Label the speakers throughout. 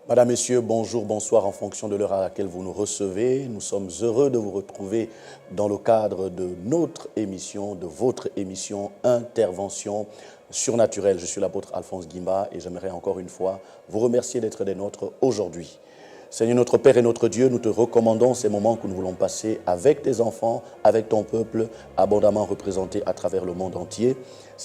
Speaker 1: Madame, Messieurs, bonjour, bonsoir en fonction de l'heure à laquelle vous nous recevez. Nous sommes heureux de vous retrouver dans le cadre de notre émission, de votre émission Intervention surnaturelle. Je suis l'apôtre Alphonse Guimba et j'aimerais encore une fois vous remercier d'être des nôtres aujourd'hui. Seigneur notre Père et notre Dieu, nous te recommandons ces moments que nous voulons passer avec tes enfants, avec ton peuple, abondamment représenté à travers le monde entier.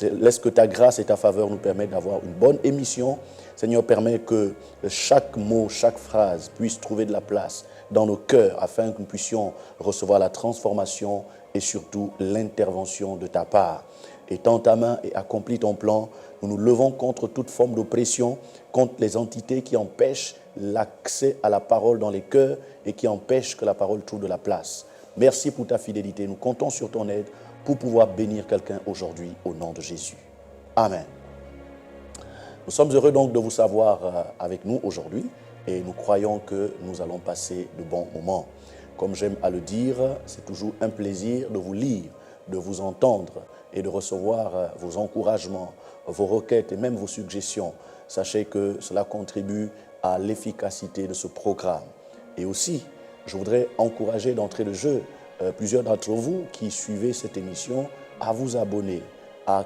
Speaker 1: Laisse que ta grâce et ta faveur nous permettent d'avoir une bonne émission. Seigneur, permets que chaque mot, chaque phrase puisse trouver de la place dans nos cœurs afin que nous puissions recevoir la transformation et surtout l'intervention de ta part. Étends ta main et accomplis ton plan. Nous nous levons contre toute forme d'oppression, contre les entités qui empêchent l'accès à la parole dans les cœurs et qui empêchent que la parole trouve de la place. Merci pour ta fidélité. Nous comptons sur ton aide pour pouvoir bénir quelqu'un aujourd'hui au nom de Jésus. Amen. Nous sommes heureux donc de vous savoir avec nous aujourd'hui et nous croyons que nous allons passer de bons moments. Comme j'aime à le dire, c'est toujours un plaisir de vous lire, de vous entendre et de recevoir vos encouragements, vos requêtes et même vos suggestions. Sachez que cela contribue à l'efficacité de ce programme. Et aussi, je voudrais encourager d'entrée de jeu plusieurs d'entre vous qui suivez cette émission à vous abonner, à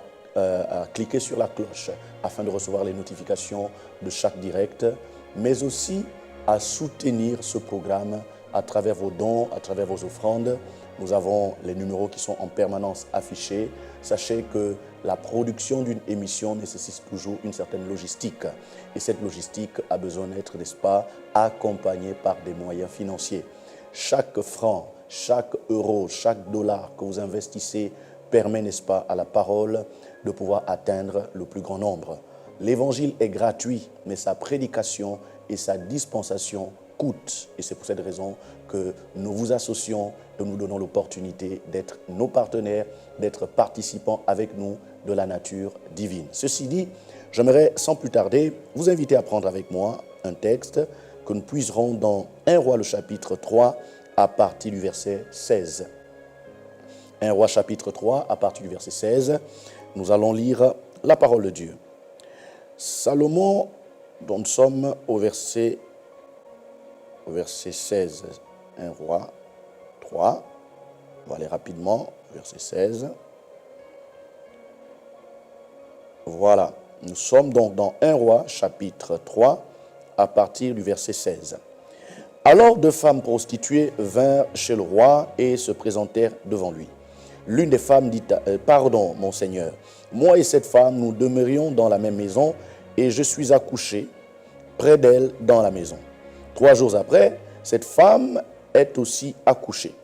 Speaker 1: cliquer sur la cloche afin de recevoir les notifications de chaque direct, mais aussi à soutenir ce programme à travers vos dons, à travers vos offrandes. Nous avons les numéros qui sont en permanence affichés. Sachez que la production d'une émission nécessite toujours une certaine logistique. Et cette logistique a besoin d'être, n'est-ce pas, accompagnée par des moyens financiers. Chaque franc, chaque euro, chaque dollar que vous investissez permet, n'est-ce pas, à la parole de pouvoir atteindre le plus grand nombre. L'évangile est gratuit, mais sa prédication et sa dispensation coûtent. Et c'est pour cette raison que nous vous associons, de nous donnons l'opportunité d'être nos partenaires, d'être participants avec nous de la nature divine. Ceci dit, j'aimerais sans plus tarder vous inviter à prendre avec moi un texte que nous puiserons dans 1 Roi le chapitre 3 à partir du verset 16. 1 Roi chapitre 3 à partir du verset 16, nous allons lire la parole de Dieu. Salomon, dont nous sommes au verset 16, 1 Roi 3, on va aller rapidement, verset 16. Voilà, nous sommes donc dans 1 Roi chapitre 3 à partir du verset 16. Alors deux femmes prostituées vinrent chez le roi et se présentèrent devant lui. L'une des femmes dit « Pardon, mon Seigneur, moi et cette femme, nous demeurions dans la même maison et je suis accouché près d'elle dans la maison. 3 jours après, cette femme est aussi accouchée.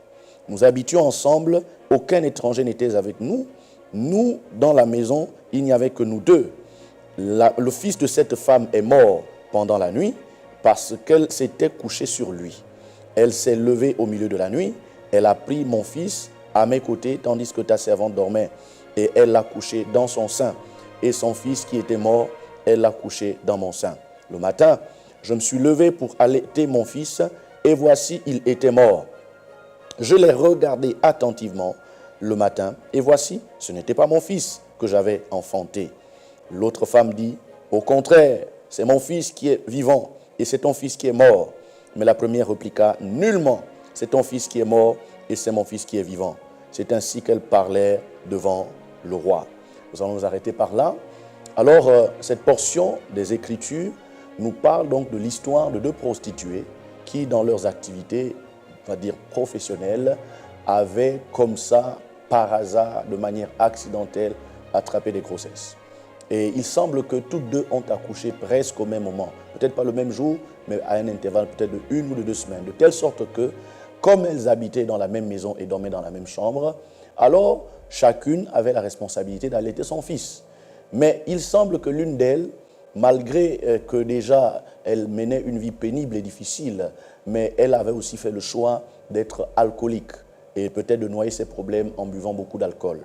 Speaker 1: Nous habitions ensemble, aucun étranger n'était avec nous. Nous, dans la maison, il n'y avait que nous deux. Le fils de cette femme est mort pendant la nuit parce qu'elle s'était couchée sur lui. Elle s'est levée au milieu de la nuit, elle a pris mon fils à mes côtés tandis que ta servante dormait et elle l'a couché dans son sein. Et son fils qui était mort, elle l'a couché dans mon sein. Le matin, je me suis levé pour allaiter mon fils et voici, il était mort. Je l'ai regardé attentivement le matin et voici, ce n'était pas mon fils que j'avais enfanté. L'autre femme dit, au contraire, c'est mon fils qui est vivant et c'est ton fils qui est mort. Mais la première répliqua, nullement, c'est ton fils qui est mort et c'est mon fils qui est vivant. C'est ainsi qu'elle parlait devant le roi. Nous allons nous arrêter par là. Alors, cette portion des Écritures nous parle donc de l'histoire de deux prostituées qui, dans leurs activités, on va dire professionnelles, avaient comme ça, par hasard, de manière accidentelle, attrapé des grossesses. Et il semble que toutes deux ont accouché presque au même moment. Peut-être pas le même jour, mais à un intervalle peut-être de 1 ou de 2 semaines. De telle sorte que, comme elles habitaient dans la même maison et dormaient dans la même chambre, alors chacune avait la responsabilité d'allaiter son fils. Mais il semble que l'une d'elles, malgré que déjà elle menait une vie pénible et difficile, mais elle avait aussi fait le choix d'être alcoolique et peut-être de noyer ses problèmes en buvant beaucoup d'alcool.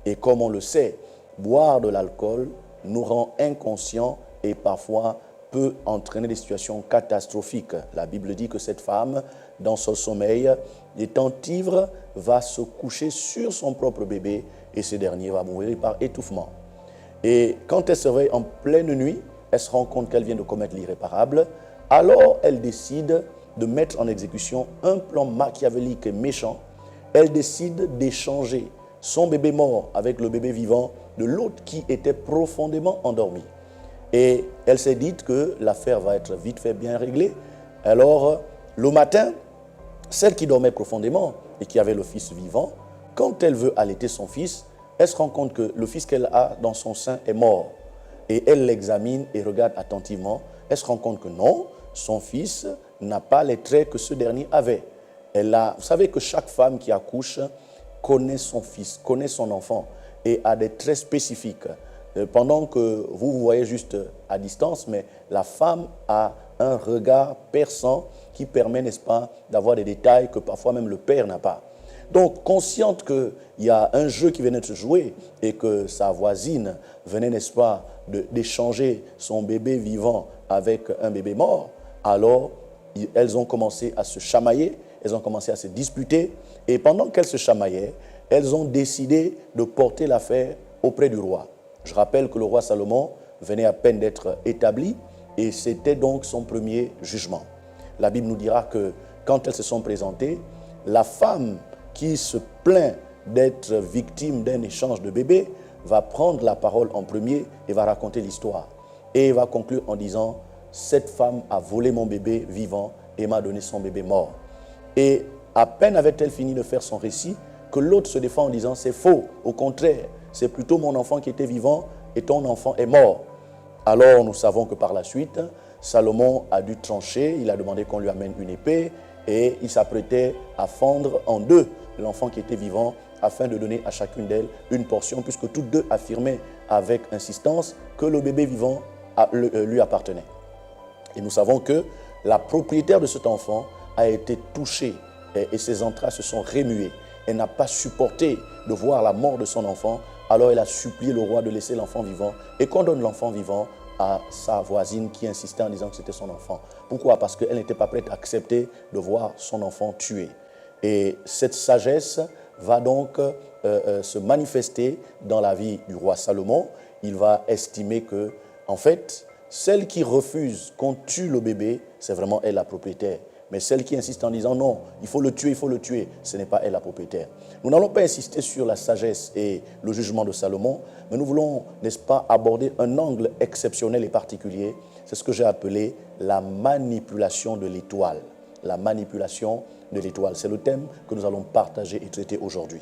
Speaker 1: Et comme on le sait, boire de l'alcool nous rend inconscients et parfois peut entraîner des situations catastrophiques. La Bible dit que cette femme, dans son sommeil, étant ivre, va se coucher sur son propre bébé et ce dernier va mourir par étouffement. Et quand elle se réveille en pleine nuit, elle se rend compte qu'elle vient de commettre l'irréparable. Alors, elle décide de mettre en exécution un plan machiavélique et méchant. Elle décide d'échanger son bébé mort avec le bébé vivant de l'autre qui était profondément endormi. Et elle s'est dit que l'affaire va être vite fait bien réglée. Alors, le matin, celle qui dormait profondément et qui avait le fils vivant, quand elle veut allaiter son fils, elle se rend compte que le fils qu'elle a dans son sein est mort. Et elle l'examine et regarde attentivement. Elle se rend compte que non, son fils n'a pas les traits que ce dernier avait. Vous savez que chaque femme qui accouche connaît son fils, connaît son enfant et a des traits spécifiques. Pendant que vous voyez juste à distance, mais la femme a un regard perçant qui permet, n'est-ce pas, d'avoir des détails que parfois même le père n'a pas. Donc, consciente qu'il y a un jeu qui venait de se jouer et que sa voisine venait, n'est-ce pas, d'échanger son bébé vivant avec un bébé mort, alors elles ont commencé à se chamailler, elles ont commencé à se disputer, et pendant qu'elles se chamaillaient, elles ont décidé de porter l'affaire auprès du roi. Je rappelle que le roi Salomon venait à peine d'être établi, et c'était donc son premier jugement. La Bible nous dira que quand elles se sont présentées, la femme qui se plaint d'être victime d'un échange de bébés va prendre la parole en premier et va raconter l'histoire. Et va conclure en disant « Cette femme a volé mon bébé vivant et m'a donné son bébé mort. » Et à peine avait-elle fini de faire son récit que l'autre se défend en disant « C'est faux, au contraire, c'est plutôt mon enfant qui était vivant et ton enfant est mort. » Alors nous savons que par la suite, Salomon a dû trancher, il a demandé qu'on lui amène une épée et il s'apprêtait à fendre en deux l'enfant qui était vivant afin de donner à chacune d'elles une portion, puisque toutes deux affirmaient avec insistance que le bébé vivant lui appartenait. Et nous savons que la propriétaire de cet enfant a été touchée et ses entrailles se sont remuées. Elle n'a pas supporté de voir la mort de son enfant, alors elle a supplié le roi de laisser l'enfant vivant et qu'on donne l'enfant vivant à sa voisine qui insistait en disant que c'était son enfant. Pourquoi? Parce qu'elle n'était pas prête à accepter de voir son enfant tué. Et cette sagesse va donc se manifester dans la vie du roi Salomon. Il va estimer que, en fait, celle qui refuse qu'on tue le bébé, c'est vraiment elle la propriétaire. Mais celle qui insiste en disant non, il faut le tuer, ce n'est pas elle la propriétaire. Nous n'allons pas insister sur la sagesse et le jugement de Salomon, mais nous voulons, n'est-ce pas, aborder un angle exceptionnel et particulier. C'est ce que j'ai appelé la manipulation de l'étoile. La manipulation de l'étoile. C'est le thème que nous allons partager et traiter aujourd'hui.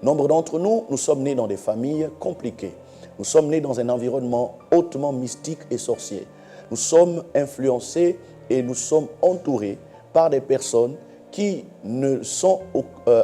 Speaker 1: Nombre d'entre nous, nous sommes nés dans des familles compliquées. Nous sommes nés dans un environnement hautement mystique et sorcier. Nous sommes influencés et nous sommes entourés par des personnes qui ne sont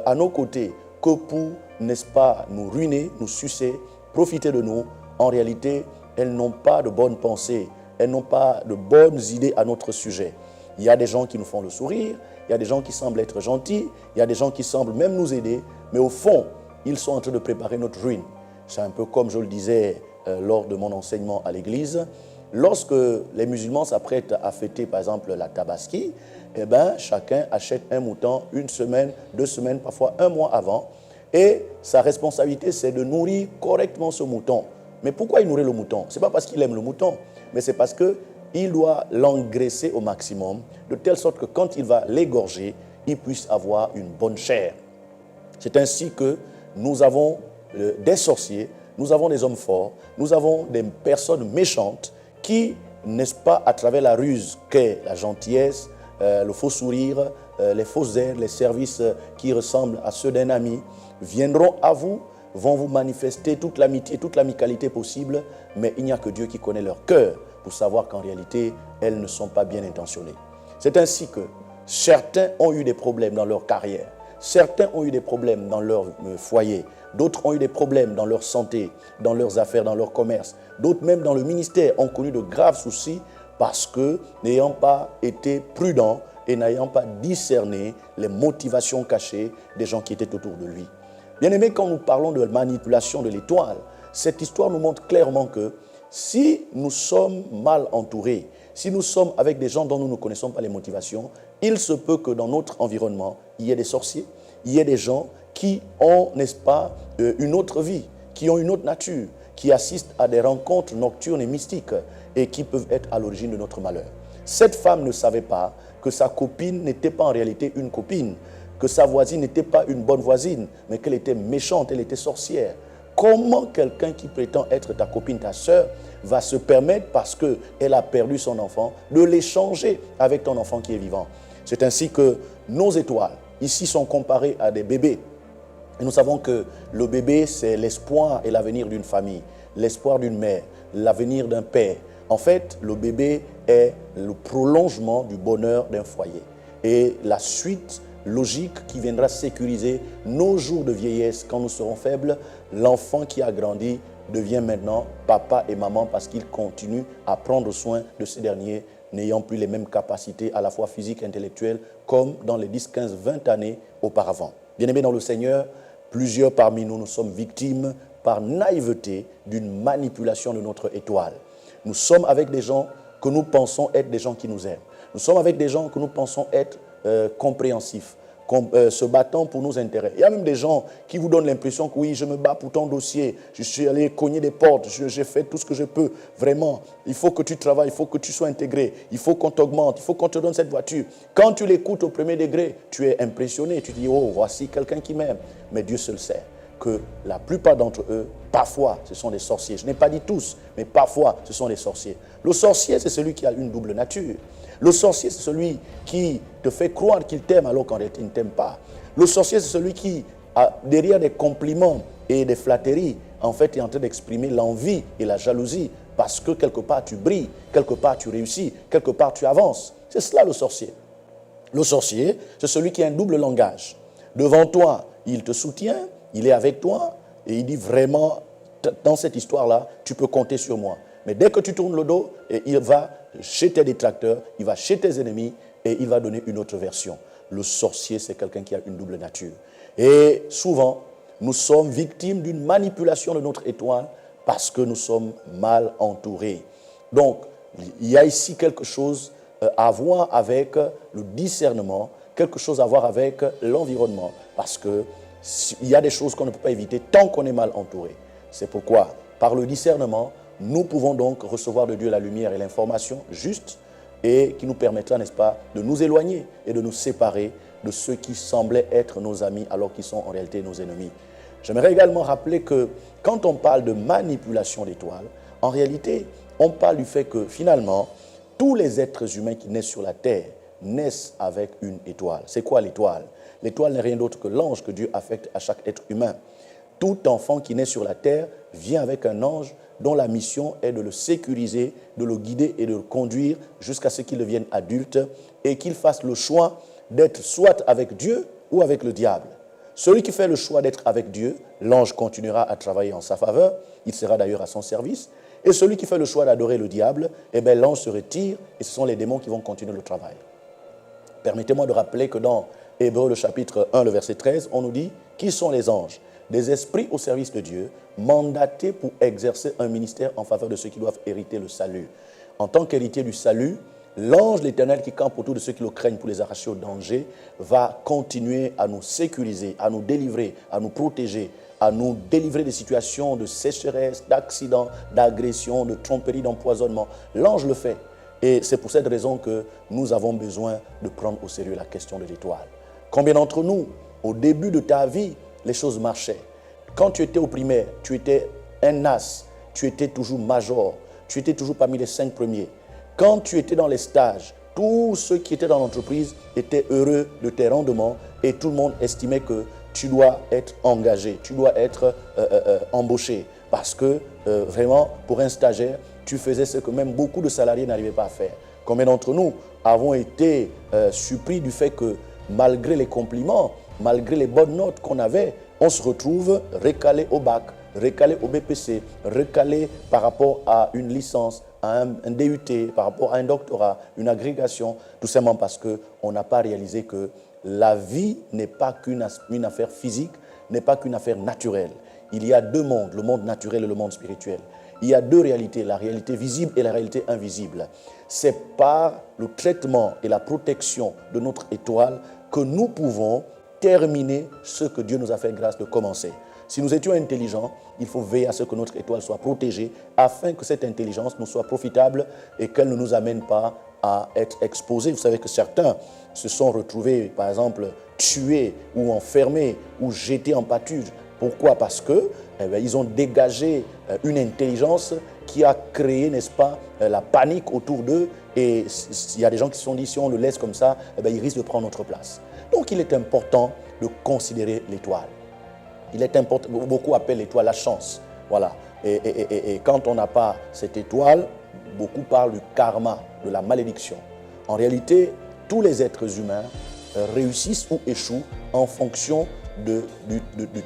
Speaker 1: à nos côtés que pour, n'est-ce pas, nous ruiner, nous sucer, profiter de nous. En réalité, elles n'ont pas de bonnes pensées, elles n'ont pas de bonnes idées à notre sujet. Il y a des gens qui nous font le sourire, il y a des gens qui semblent être gentils, il y a des gens qui semblent même nous aider, mais au fond, ils sont en train de préparer notre ruine. C'est un peu comme je le disais lors de mon enseignement à l'église. Lorsque les musulmans s'apprêtent à fêter, par exemple, la Tabaski, eh bien, chacun achète un mouton une semaine, 2 semaines, parfois 1 mois avant. Et sa responsabilité, c'est de nourrir correctement ce mouton. Mais pourquoi il nourrit le mouton? Ce n'est pas parce qu'il aime le mouton, mais c'est parce qu'il doit l'engraisser au maximum, de telle sorte que quand il va l'égorger, il puisse avoir une bonne chair. C'est ainsi que nous avons des sorciers, nous avons des hommes forts, nous avons des personnes méchantes qui, n'est-ce pas, à travers la ruse qu'est la gentillesse, le faux sourire, les fausses aides, les services qui ressemblent à ceux d'un ami, viendront à vous, vont vous manifester toute l'amitié, toute l'amicalité possible, mais il n'y a que Dieu qui connaît leur cœur pour savoir qu'en réalité, elles ne sont pas bien intentionnées. C'est ainsi que certains ont eu des problèmes dans leur carrière, certains ont eu des problèmes dans leur foyer, d'autres ont eu des problèmes dans leur santé, dans leurs affaires, dans leur commerce, d'autres même dans le ministère ont connu de graves soucis parce que n'ayant pas été prudents et n'ayant pas discerné les motivations cachées des gens qui étaient autour de lui. Bien-aimés, quand nous parlons de manipulation de l'étoile, cette histoire nous montre clairement que si nous sommes mal entourés, si nous sommes avec des gens dont nous ne connaissons pas les motivations, il se peut que dans notre environnement, il y ait des sorciers, il y ait des gens qui ont, n'est-ce pas, une autre vie, qui ont une autre nature, qui assistent à des rencontres nocturnes et mystiques et qui peuvent être à l'origine de notre malheur. Cette femme ne savait pas que sa copine n'était pas en réalité une copine, que sa voisine n'était pas une bonne voisine, mais qu'elle était méchante, elle était sorcière. Comment quelqu'un qui prétend être ta copine, ta sœur, va se permettre, parce qu'elle a perdu son enfant, de l'échanger avec ton enfant qui est vivant? C'est ainsi que nos étoiles, ici, sont comparées à des bébés. Et nous savons que le bébé, c'est l'espoir et l'avenir d'une famille, l'espoir d'une mère, l'avenir d'un père. En fait, le bébé est le prolongement du bonheur d'un foyer. Et la suite logique qui viendra sécuriser nos jours de vieillesse quand nous serons faibles, l'enfant qui a grandi devient maintenant papa et maman parce qu'il continue à prendre soin de ces derniers, n'ayant plus les mêmes capacités à la fois physiques et intellectuelles comme dans les 10, 15, 20 années auparavant. Bien-aimés dans le Seigneur, plusieurs parmi nous, nous sommes victimes par naïveté d'une manipulation de notre étoile. Nous sommes avec des gens que nous pensons être des gens qui nous aiment. Nous sommes avec des gens que nous pensons être compréhensifs, se battant pour nos intérêts. Il y a même des gens qui vous donnent l'impression que oui, je me bats pour ton dossier, je suis allé cogner des portes, j'ai fait tout ce que je peux. Vraiment, il faut que tu travailles, il faut que tu sois intégré, il faut qu'on t'augmente, il faut qu'on te donne cette voiture. Quand tu l'écoutes au premier degré, tu es impressionné, tu dis, oh, voici quelqu'un qui m'aime. Mais Dieu seul sait que la plupart d'entre eux, parfois, ce sont des sorciers. Je n'ai pas dit tous, mais parfois, ce sont des sorciers. Le sorcier, c'est celui qui a une double nature. Le sorcier, c'est celui qui te fait croire qu'il t'aime alors qu'en réalité, il ne t'aime pas. Le sorcier, c'est celui qui, derrière des compliments et des flatteries, en fait, est en train d'exprimer l'envie et la jalousie parce que quelque part, tu brilles, quelque part, tu réussis, quelque part, tu avances. C'est cela, le sorcier. Le sorcier, c'est celui qui a un double langage. Devant toi, il te soutient, il est avec toi et il dit vraiment, dans cette histoire-là, tu peux compter sur moi. Mais dès que tu tournes le dos, il va chez tes détracteurs, il va chez tes ennemis et il va donner une autre version. Le sorcier, c'est quelqu'un qui a une double nature. Et souvent, nous sommes victimes d'une manipulation de notre étoile parce que nous sommes mal entourés. Donc, il y a ici quelque chose à voir avec le discernement, quelque chose à voir avec l'environnement, parce qu'il y a des choses qu'on ne peut pas éviter tant qu'on est mal entouré. C'est pourquoi, par le discernement, nous pouvons donc recevoir de Dieu la lumière et l'information juste et qui nous permettra, n'est-ce pas, de nous éloigner et de nous séparer de ceux qui semblaient être nos amis alors qu'ils sont en réalité nos ennemis. J'aimerais également rappeler que quand on parle de manipulation d'étoiles, en réalité, on parle du fait que finalement, tous les êtres humains qui naissent sur la terre naissent avec une étoile. C'est quoi l'étoile? L'étoile n'est rien d'autre que l'ange que Dieu affecte à chaque être humain. Tout enfant qui naît sur la terre vient avec un ange dont la mission est de le sécuriser, de le guider et de le conduire jusqu'à ce qu'il devienne adulte et qu'il fasse le choix d'être soit avec Dieu ou avec le diable. Celui qui fait le choix d'être avec Dieu, l'ange continuera à travailler en sa faveur, il sera d'ailleurs à son service. Et celui qui fait le choix d'adorer le diable, eh bien l'ange se retire et ce sont les démons qui vont continuer le travail. Permettez-moi de rappeler que dans Hébreux le chapitre 1, le verset 13, on nous dit « Qui sont les anges ?» Des esprits au service de Dieu, mandatés pour exercer un ministère en faveur de ceux qui doivent hériter le salut. En tant qu'héritier du salut, l'ange de l'Éternel qui campe autour de ceux qui le craignent pour les arracher au danger va continuer à nous sécuriser, à nous délivrer, à nous protéger, à nous délivrer des situations de sécheresse, d'accidents, d'agressions, de tromperies, d'empoisonnement. L'ange le fait. Et c'est pour cette raison que nous avons besoin de prendre au sérieux la question de l'étoile. Combien d'entre nous, au début de ta vie, les choses marchaient? Quand tu étais au primaire, tu étais un as, tu étais toujours major, tu étais toujours parmi les 5 premiers. Quand tu étais dans les stages, tous ceux qui étaient dans l'entreprise étaient heureux de tes rendements et tout le monde estimait que tu dois être engagé, tu dois être embauché. Parce que vraiment, pour un stagiaire, tu faisais ce que même beaucoup de salariés n'arrivaient pas à faire. Combien d'entre nous avons été surpris du fait que malgré les compliments, malgré les bonnes notes qu'on avait, on se retrouve recalé au bac, recalé au BPC, recalé par rapport à une licence, à un DUT, par rapport à un doctorat, une agrégation, tout simplement parce qu'on n'a pas réalisé que la vie n'est pas qu'une affaire physique, n'est pas qu'une affaire naturelle. Il y a deux mondes, le monde naturel et le monde spirituel. Il y a deux réalités, la réalité visible et la réalité invisible. C'est par le traitement et la protection de notre étoile que nous pouvons terminer ce que Dieu nous a fait grâce de commencer. Si nous étions intelligents, il faut veiller à ce que notre étoile soit protégée afin que cette intelligence nous soit profitable et qu'elle ne nous amène pas à être exposés. Vous savez que certains se sont retrouvés, par exemple, tués ou enfermés ou jetés en pâture. Pourquoi? Parce que ils ont dégagé une intelligence qui a créé, n'est-ce pas, la panique autour d'eux. Et il y a des gens qui se sont dit, si on le laisse comme ça, il risque de prendre notre place. Donc il est important de considérer l'étoile. Il est important, beaucoup appellent l'étoile la chance. Voilà. Et quand on n'a pas cette étoile, beaucoup parlent du karma, de la malédiction. En réalité, tous les êtres humains réussissent ou échouent en fonction du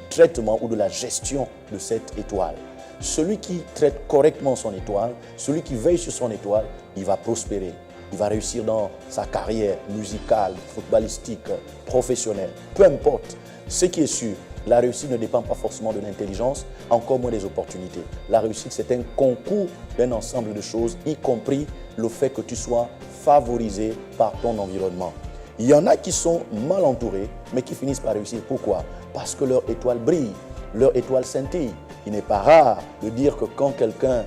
Speaker 1: traitement ou de la gestion de cette étoile. Celui qui traite correctement son étoile, celui qui veille sur son étoile, il va prospérer. Il va réussir dans sa carrière musicale, footballistique, professionnelle. Peu importe. Ce qui est sûr, la réussite ne dépend pas forcément de l'intelligence, encore moins des opportunités. La réussite, c'est un concours d'un ensemble de choses, y compris le fait que tu sois favorisé par ton environnement. Il y en a qui sont mal entourés, mais qui finissent par réussir. Pourquoi? Parce que leur étoile brille, leur étoile scintille. Il n'est pas rare de dire que quand quelqu'un,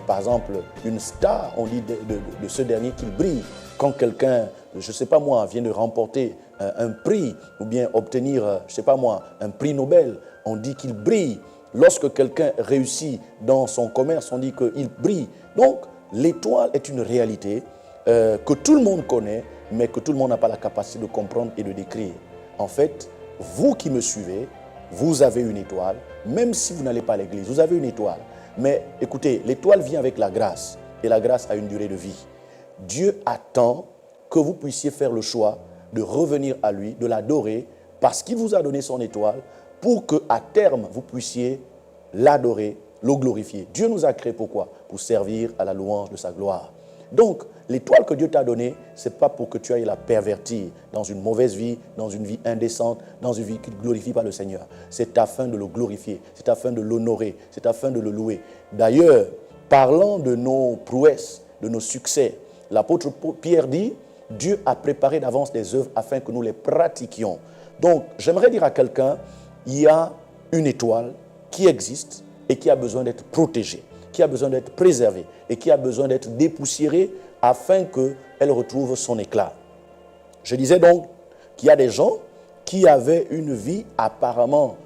Speaker 1: par exemple, une star, on dit de ce dernier qu'il brille. Quand quelqu'un, je ne sais pas moi, vient de remporter un prix ou bien obtenir, je ne sais pas moi, un prix Nobel, on dit qu'il brille. Lorsque quelqu'un réussit dans son commerce, on dit qu'il brille. Donc, l'étoile est une réalité que tout le monde connaît, mais que tout le monde n'a pas la capacité de comprendre et de décrire. En fait, vous qui me suivez, vous avez une étoile, même si vous n'allez pas à l'église, vous avez une étoile. Mais écoutez, l'étoile vient avec la grâce, et la grâce a une durée de vie. Dieu attend que vous puissiez faire le choix de revenir à lui, de l'adorer, parce qu'il vous a donné son étoile, pour qu'à terme, vous puissiez l'adorer, le glorifier. Dieu nous a créés pourquoi? Pour servir à la louange de sa gloire. Donc, l'étoile que Dieu t'a donnée, ce n'est pas pour que tu ailles la pervertir dans une mauvaise vie, dans une vie indécente, dans une vie qui ne glorifie pas le Seigneur. C'est afin de le glorifier, c'est afin de l'honorer, c'est afin de le louer. D'ailleurs, parlant de nos prouesses, de nos succès, l'apôtre Pierre dit, Dieu a préparé d'avance des œuvres afin que nous les pratiquions. Donc, j'aimerais dire à quelqu'un, il y a une étoile qui existe et qui a besoin d'être protégée, qui a besoin d'être préservée et qui a besoin d'être dépoussiérée afin qu'elle retrouve son éclat. Je disais donc qu'il y a des gens qui avaient une vie apparemment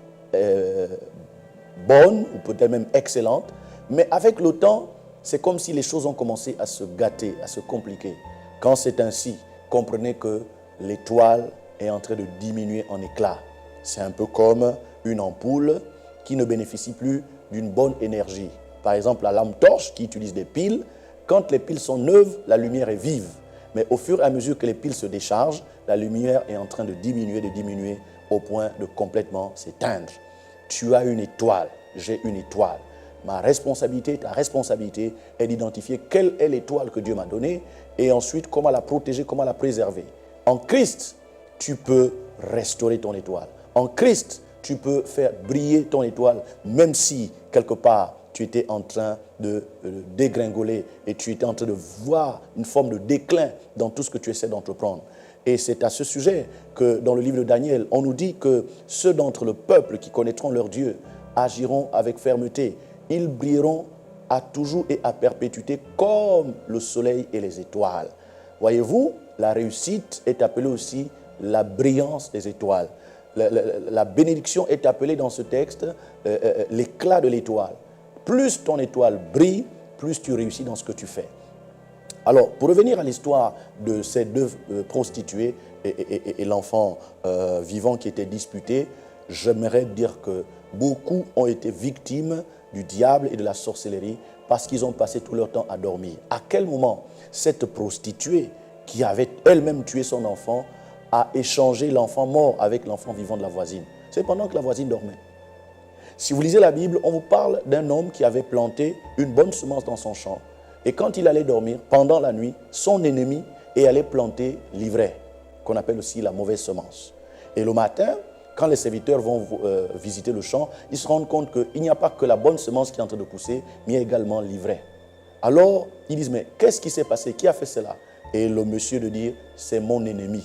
Speaker 1: bonne ou peut-être même excellente, mais avec le temps, c'est comme si les choses ont commencé à se gâter, à se compliquer. Quand c'est ainsi, comprenez que l'étoile est en train de diminuer en éclat. C'est un peu comme une ampoule qui ne bénéficie plus d'une bonne énergie. Par exemple, la lampe torche qui utilise des piles, quand les piles sont neuves, la lumière est vive. Mais au fur et à mesure que les piles se déchargent, la lumière est en train de diminuer au point de complètement s'éteindre. Tu as une étoile, j'ai une étoile. Ma responsabilité, ta responsabilité est d'identifier quelle est l'étoile que Dieu m'a donnée et ensuite comment la protéger, comment la préserver. En Christ, tu peux restaurer ton étoile. En Christ, tu peux faire briller ton étoile, même si quelque part tu étais en train de dégringoler et tu étais en train de voir une forme de déclin dans tout ce que tu essaies d'entreprendre. Et c'est à ce sujet que dans le livre de Daniel, on nous dit que ceux d'entre le peuple qui connaîtront leur Dieu agiront avec fermeté. Ils brilleront à toujours et à perpétuité comme le soleil et les étoiles. Voyez-vous, la réussite est appelée aussi la brillance des étoiles. La bénédiction est appelée dans ce texte l'éclat de l'étoile. Plus ton étoile brille, plus tu réussis dans ce que tu fais. Alors, pour revenir à l'histoire de ces deux prostituées et l'enfant vivant qui était disputé, j'aimerais dire que beaucoup ont été victimes du diable et de la sorcellerie parce qu'ils ont passé tout leur temps à dormir. À quel moment cette prostituée qui avait elle-même tué son enfant a échangé l'enfant mort avec l'enfant vivant de la voisine? C'est pendant que la voisine dormait. Si vous lisez la Bible, on vous parle d'un homme qui avait planté une bonne semence dans son champ. Et quand il allait dormir, pendant la nuit, son ennemi est allé planter l'ivraie, qu'on appelle aussi la mauvaise semence. Et le matin, quand les serviteurs vont visiter le champ, ils se rendent compte qu'il n'y a pas que la bonne semence qui est en train de pousser, mais il y a également l'ivraie. Alors, ils disent, mais qu'est-ce qui s'est passé? Qui a fait cela? Et le monsieur de dire, c'est mon ennemi.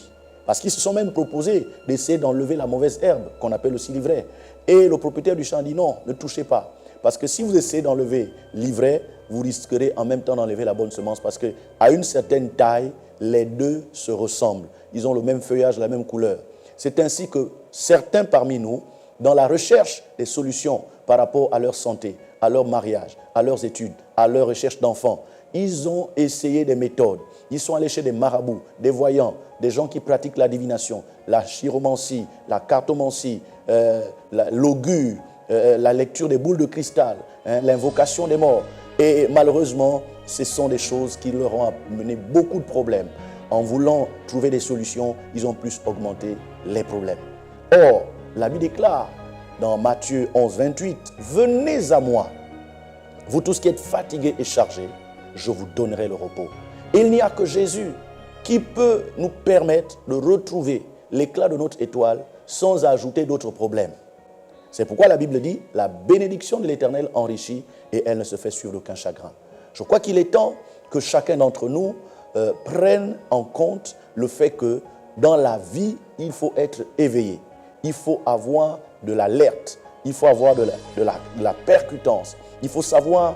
Speaker 1: Parce qu'ils se sont même proposés d'essayer d'enlever la mauvaise herbe, qu'on appelle aussi l'ivraie. Et le propriétaire du champ dit non, ne touchez pas. Parce que si vous essayez d'enlever l'ivraie, vous risquerez en même temps d'enlever la bonne semence. Parce qu'à une certaine taille, les deux se ressemblent. Ils ont le même feuillage, la même couleur. C'est ainsi que certains parmi nous, dans la recherche des solutions par rapport à leur santé, à leur mariage, à leurs études, à leur recherche d'enfants, ils ont essayé des méthodes. Ils sont allés chez des marabouts, des voyants, des gens qui pratiquent la divination, la chiromancie, la cartomancie, l'augure, la lecture des boules de cristal, l'invocation des morts. Et malheureusement, ce sont des choses qui leur ont amené beaucoup de problèmes. En voulant trouver des solutions, ils ont plus augmenté les problèmes. Or, la Bible déclare dans Matthieu 11, 28, « Venez à moi, vous tous qui êtes fatigués et chargés, je vous donnerai le repos. » Il n'y a que Jésus qui peut nous permettre de retrouver l'éclat de notre étoile sans ajouter d'autres problèmes. C'est pourquoi la Bible dit « La bénédiction de l'Éternel enrichit et elle ne se fait suivre d'aucun chagrin. » Je crois qu'il est temps que chacun d'entre nous prenne en compte le fait que dans la vie, il faut être éveillé. Il faut avoir de l'alerte. Il faut avoir de la percutance. Il faut savoir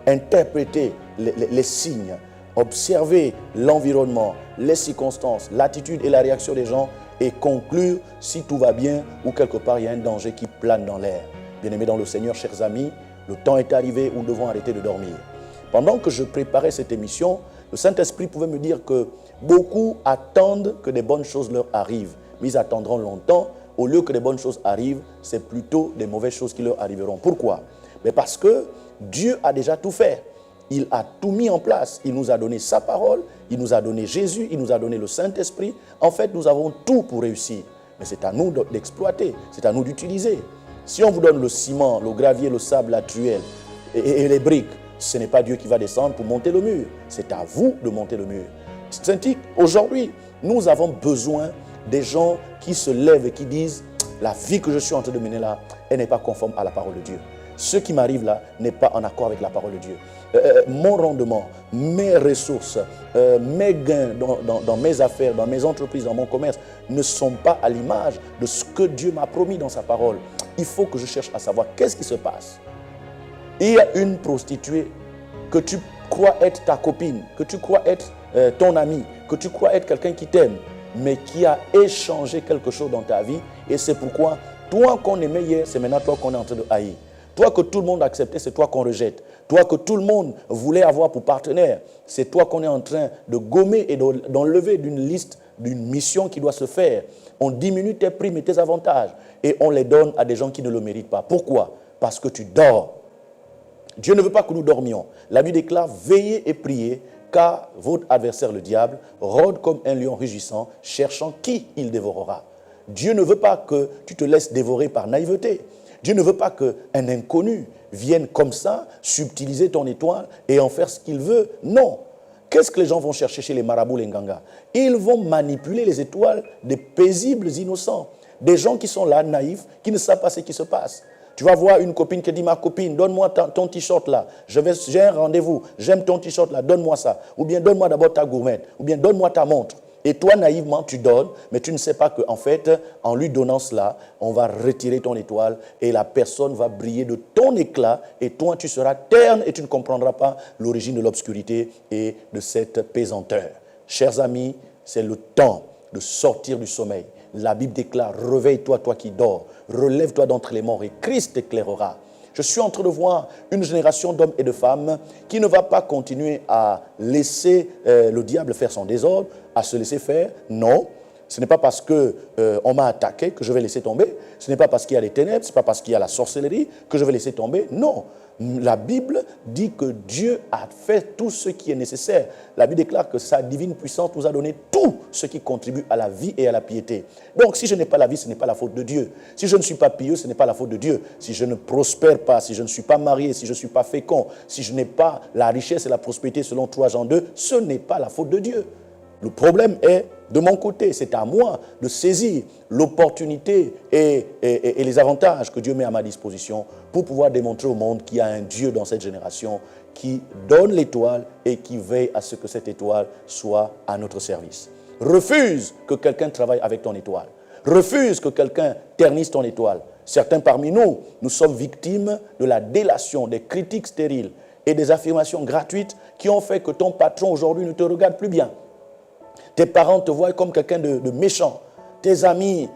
Speaker 1: interpréter les signes, observer l'environnement, les circonstances, l'attitude et la réaction des gens et conclure si tout va bien ou quelque part il y a un danger qui plane dans l'air. Bien-aimés dans le Seigneur, chers amis, le temps est arrivé où nous devons arrêter de dormir. Pendant que je préparais cette émission, le Saint-Esprit pouvait me dire que beaucoup attendent que des bonnes choses leur arrivent, mais ils attendront longtemps. Au lieu que des bonnes choses arrivent, c'est plutôt des mauvaises choses qui leur arriveront. Pourquoi? Mais parce que Dieu a déjà tout fait. Il a tout mis en place. Il nous a donné sa parole, il nous a donné Jésus, il nous a donné le Saint-Esprit. En fait, nous avons tout pour réussir. Mais c'est à nous d'exploiter, c'est à nous d'utiliser. Si on vous donne le ciment, le gravier, le sable, la truelle et les briques, ce n'est pas Dieu qui va descendre pour monter le mur. C'est à vous de monter le mur. C'est-à-dire aujourd'hui, nous avons besoin des gens qui se lèvent et qui disent « La vie que je suis en train de mener là, elle n'est pas conforme à la parole de Dieu. Ce qui m'arrive là n'est pas en accord avec la parole de Dieu. Mon rendement, mes ressources, mes gains dans mes affaires, dans mes entreprises, dans mon commerce ne sont pas à l'image de ce que Dieu m'a promis dans sa parole. Il faut que je cherche à savoir qu'est-ce qui se passe. » Il y a une prostituée que tu crois être ta copine, que tu crois être ton ami, que tu crois être quelqu'un qui t'aime, mais qui a échangé quelque chose dans ta vie. Et c'est pourquoi, toi qu'on aimait hier, c'est maintenant toi qu'on est en train de haïr. Toi que tout le monde acceptait, c'est toi qu'on rejette. Toi que tout le monde voulait avoir pour partenaire, c'est toi qu'on est en train de gommer et d'enlever d'une liste, d'une mission qui doit se faire. On diminue tes primes et tes avantages et on les donne à des gens qui ne le méritent pas. Pourquoi? Parce que tu dors. Dieu ne veut pas que nous dormions. La Bible déclare « Veillez et priez, car votre adversaire, le diable, rôde comme un lion rugissant, cherchant qui il dévorera. » Dieu ne veut pas que tu te laisses dévorer par naïveté. Dieu ne veut pas qu'un inconnu vienne comme ça, subtiliser ton étoile et en faire ce qu'il veut. Non. Qu'est-ce que les gens vont chercher chez les marabouts, les nganga? Ils vont manipuler les étoiles des paisibles innocents. Des gens qui sont là, naïfs, qui ne savent pas ce qui se passe. Tu vas voir une copine qui dit « Ma copine, donne-moi ton t-shirt là. J'ai un rendez-vous. J'aime ton t-shirt là. Donne-moi ça. » Ou bien « Donne-moi d'abord ta gourmette. » Ou bien « Donne-moi ta montre. » Et toi, naïvement, tu donnes, mais tu ne sais pas qu'en fait, en lui donnant cela, on va retirer ton étoile et la personne va briller de ton éclat et toi, tu seras terne et tu ne comprendras pas l'origine de l'obscurité et de cette pesanteur. Chers amis, c'est le temps de sortir du sommeil. La Bible déclare, réveille-toi, toi qui dors, relève-toi d'entre les morts et Christ t'éclairera. Je suis en train de voir une génération d'hommes et de femmes qui ne va pas continuer à laisser le diable faire son désordre, à se laisser faire. Non, ce n'est pas parce qu'on m'a attaqué que je vais laisser tomber. Ce n'est pas parce qu'il y a les ténèbres, ce n'est pas parce qu'il y a la sorcellerie que je vais laisser tomber. Non, la Bible dit que Dieu a fait tout ce qui est nécessaire. La Bible déclare que sa divine puissance nous a donné tout ce qui contribue à la vie et à la piété. Donc, si je n'ai pas la vie, ce n'est pas la faute de Dieu. Si je ne suis pas pieux, ce n'est pas la faute de Dieu. Si je ne prospère pas, si je ne suis pas marié, si je ne suis pas fécond, si je n'ai pas la richesse et la prospérité selon 3 Jean 2, ce n'est pas la faute de Dieu. Le problème est de mon côté. C'est à moi de saisir l'opportunité et les avantages que Dieu met à ma disposition pour pouvoir démontrer au monde qu'il y a un Dieu dans cette génération qui donne l'étoile et qui veille à ce que cette étoile soit à notre service. Refuse que quelqu'un travaille avec ton étoile. Refuse que quelqu'un ternisse ton étoile. Certains parmi nous, nous sommes victimes de la délation, des critiques stériles et des affirmations gratuites qui ont fait que ton patron aujourd'hui ne te regarde plus bien. Tes parents te voient comme quelqu'un de méchant. Tes amis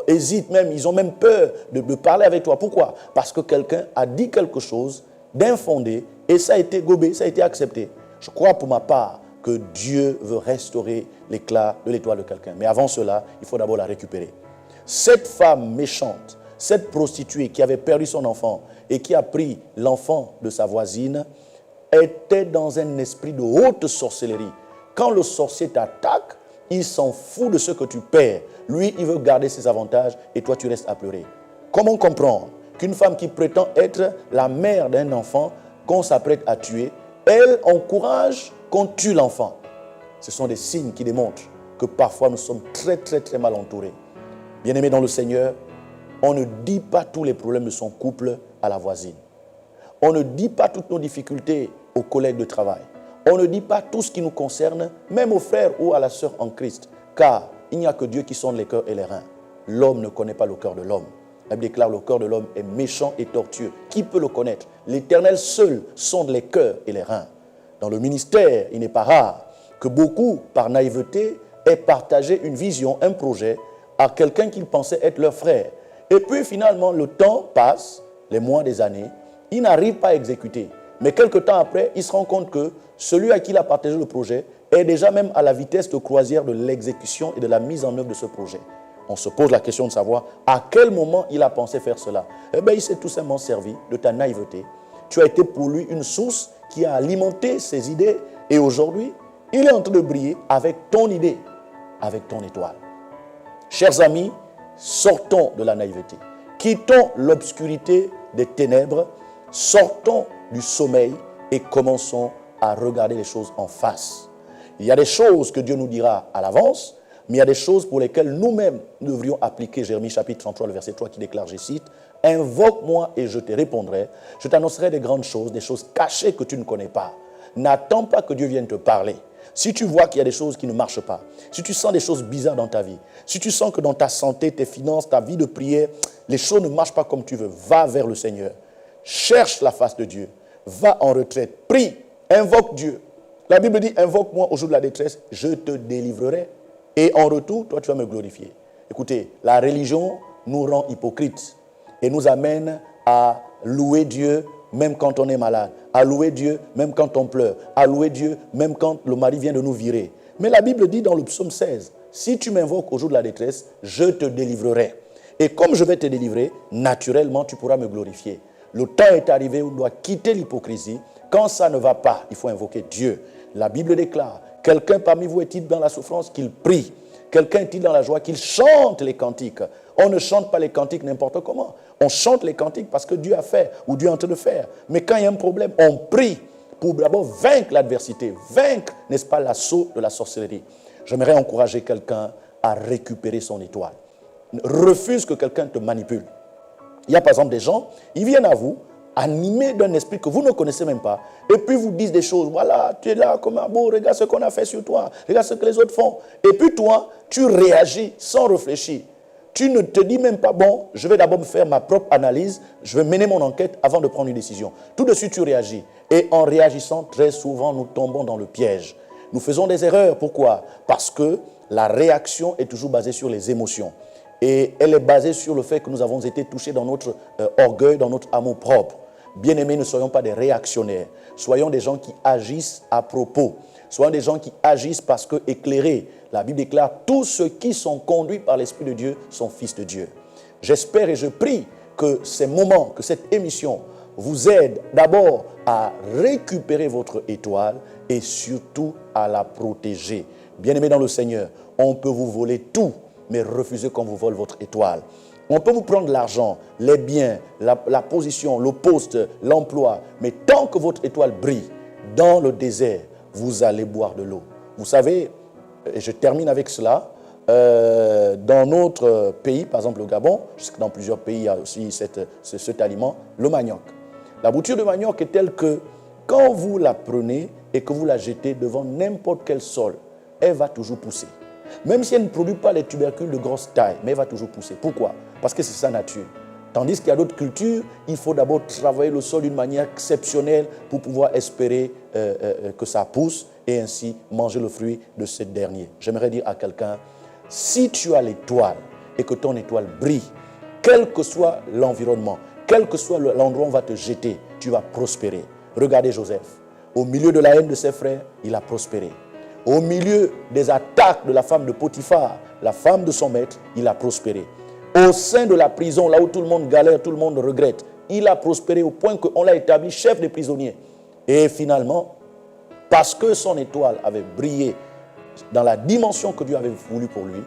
Speaker 1: hésitent même, ils ont même peur de parler avec toi. Pourquoi? Parce que quelqu'un a dit quelque chose d'infondé et ça a été gobé, ça a été accepté. Je crois pour ma part que Dieu veut restaurer l'éclat de l'étoile de quelqu'un. Mais avant cela, il faut d'abord la récupérer. Cette femme méchante, cette prostituée qui avait perdu son enfant et qui a pris l'enfant de sa voisine, était dans un esprit de haute sorcellerie. Quand le sorcier t'attaque, il s'en fout de ce que tu perds. Lui, il veut garder ses avantages et toi, tu restes à pleurer. Comment comprendre qu'une femme qui prétend être la mère d'un enfant qu'on s'apprête à tuer, elle encourage qu'on tue l'enfant? Ce sont des signes qui démontrent que parfois nous sommes très, très, très mal entourés. Bien-aimés dans le Seigneur, on ne dit pas tous les problèmes de son couple à la voisine. On ne dit pas toutes nos difficultés aux collègues de travail. On ne dit pas tout ce qui nous concerne, même aux frères ou à la sœur en Christ, car il n'y a que Dieu qui sonde les cœurs et les reins. L'homme ne connaît pas le cœur de l'homme. La Bible déclare: le cœur de l'homme est méchant et tortueux. Qui peut le connaître? L'Éternel seul sonde les cœurs et les reins. Dans le ministère, il n'est pas rare que beaucoup, par naïveté, aient partagé une vision, un projet à quelqu'un qu'ils pensaient être leur frère. Et puis finalement, le temps passe, les mois, des années, il n'arrive pas à exécuter. Mais quelque temps après, il se rend compte que celui à qui il a partagé le projet est déjà même à la vitesse de croisière de l'exécution et de la mise en œuvre de ce projet. On se pose la question de savoir à quel moment il a pensé faire cela. Eh bien, il s'est tout simplement servi de ta naïveté. Tu as été pour lui une source qui a alimenté ses idées et aujourd'hui, il est en train de briller avec ton idée, avec ton étoile. Chers amis, sortons de la naïveté. Quittons l'obscurité des ténèbres, sortons du sommeil et commençons à regarder les choses en face. Il y a des choses que Dieu nous dira à l'avance, mais il y a des choses pour lesquelles nous-mêmes nous devrions appliquer. Jérémie chapitre 33, le verset 3 qui déclare, je cite, « Invoque-moi et je te répondrai, je t'annoncerai des grandes choses, des choses cachées que tu ne connais pas. » N'attends pas que Dieu vienne te parler. Si tu vois qu'il y a des choses qui ne marchent pas, si tu sens des choses bizarres dans ta vie, si tu sens que dans ta santé, tes finances, ta vie de prière, les choses ne marchent pas comme tu veux, va vers le Seigneur. Cherche la face de Dieu. Va en retraite. Prie. Invoque Dieu. La Bible dit, invoque-moi au jour de la détresse, je te délivrerai. Et en retour, toi, tu vas me glorifier. Écoutez, la religion nous rend hypocrites et nous amène à louer Dieu même quand on est malade, à louer Dieu même quand on pleure, à louer Dieu même quand le mari vient de nous virer. Mais la Bible dit dans le psaume 16, si tu m'invoques au jour de la détresse, je te délivrerai. Et comme je vais te délivrer, naturellement, tu pourras me glorifier. Le temps est arrivé où on doit quitter l'hypocrisie. Quand ça ne va pas, il faut invoquer Dieu. La Bible déclare, quelqu'un parmi vous est-il dans la souffrance, qu'il prie. Quelqu'un est-il dans la joie, qu'il chante les cantiques. On ne chante pas les cantiques n'importe comment. On chante les cantiques parce que Dieu a fait ou Dieu est en train de faire. Mais quand il y a un problème, on prie pour d'abord vaincre l'adversité, vaincre, n'est-ce pas, l'assaut de la sorcellerie. J'aimerais encourager quelqu'un à récupérer son étoile. Refuse que quelqu'un te manipule. Il y a par exemple des gens, ils viennent à vous, animés d'un esprit que vous ne connaissez même pas, et puis vous disent des choses, voilà, tu es là comme un beau, regarde ce qu'on a fait sur toi, regarde ce que les autres font. Et puis toi, tu réagis sans réfléchir. Tu ne te dis même pas, bon, je vais d'abord me faire ma propre analyse, je vais mener mon enquête avant de prendre une décision. Tout de suite, tu réagis. Et en réagissant, très souvent, nous tombons dans le piège. Nous faisons des erreurs. Pourquoi? Parce que la réaction est toujours basée sur les émotions. Et elle est basée sur le fait que nous avons été touchés dans notre orgueil, dans notre amour propre. Bien-aimés, ne soyons pas des réactionnaires. Soyons des gens qui agissent à propos. Soyons des gens qui agissent parce que éclairés. La Bible déclare, tous ceux qui sont conduits par l'Esprit de Dieu sont fils de Dieu. J'espère et je prie que ces moments, que cette émission vous aide d'abord à récupérer votre étoile et surtout à la protéger. Bien-aimés dans le Seigneur, on peut vous voler tout, mais refusez qu'on vous vole votre étoile. On peut vous prendre l'argent, les biens, la position, le poste, l'emploi, mais tant que votre étoile brille dans le désert, vous allez boire de l'eau. Vous savez, et je termine avec cela, dans notre pays, par exemple le Gabon, je sais que dans plusieurs pays il y a aussi cet aliment, le manioc. La bouture de manioc est telle que quand vous la prenez et que vous la jetez devant n'importe quel sol, elle va toujours pousser. Même si elle ne produit pas les tubercules de grosse taille, mais elle va toujours pousser. Pourquoi? Parce que c'est sa nature. Tandis qu'il y a d'autres cultures, il faut d'abord travailler le sol d'une manière exceptionnelle pour pouvoir espérer que ça pousse et ainsi manger le fruit de ce dernier. J'aimerais dire à quelqu'un, si tu as l'étoile et que ton étoile brille, quel que soit l'environnement, quel que soit l'endroit où on va te jeter, tu vas prospérer. Regardez Joseph. Au milieu de la haine de ses frères, il a prospéré. Au milieu des attaques de la femme de Potiphar, la femme de son maître, il a prospéré. Au sein de la prison, là où tout le monde galère, tout le monde regrette, il a prospéré au point qu'on l'a établi chef des prisonniers. Et finalement, parce que son étoile avait brillé dans la dimension que Dieu avait voulu pour lui,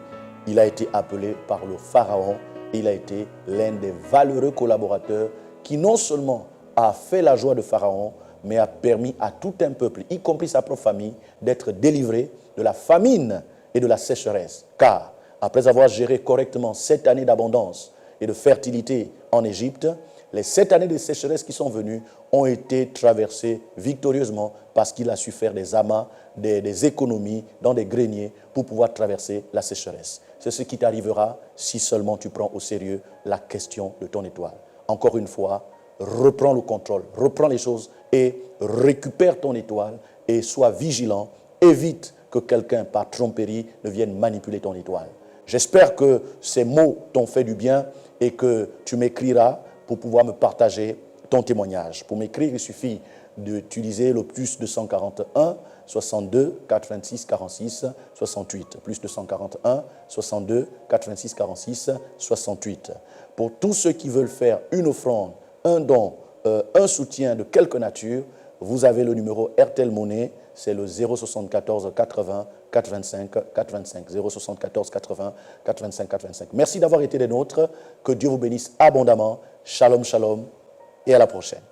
Speaker 1: il a été appelé par le Pharaon. Il a été l'un des valeureux collaborateurs qui non seulement a fait la joie de Pharaon, mais a permis à tout un peuple, y compris sa propre famille, d'être délivré de la famine et de la sécheresse. Car après avoir géré correctement 7 années d'abondance et de fertilité en Égypte, les 7 années de sécheresse qui sont venues ont été traversées victorieusement parce qu'il a su faire des amas, des économies dans des greniers pour pouvoir traverser la sécheresse. C'est ce qui t'arrivera si seulement tu prends au sérieux la question de ton étoile. Encore une fois, reprends le contrôle, reprends les choses et récupère ton étoile et sois vigilant. Évite que quelqu'un par tromperie ne vienne manipuler ton étoile. J'espère que ces mots t'ont fait du bien et que tu m'écriras pour pouvoir me partager ton témoignage. Pour m'écrire, il suffit d'utiliser le plus 241 62 426 46 68. Plus 241 62 426 46 68. Pour tous ceux qui veulent faire une offrande, un don, un soutien de quelque nature, vous avez le numéro RTL Monnaie, c'est le 074 80 425 425. 074 80 425 425. Merci d'avoir été des nôtres. Que Dieu vous bénisse abondamment. Shalom, shalom et à la prochaine.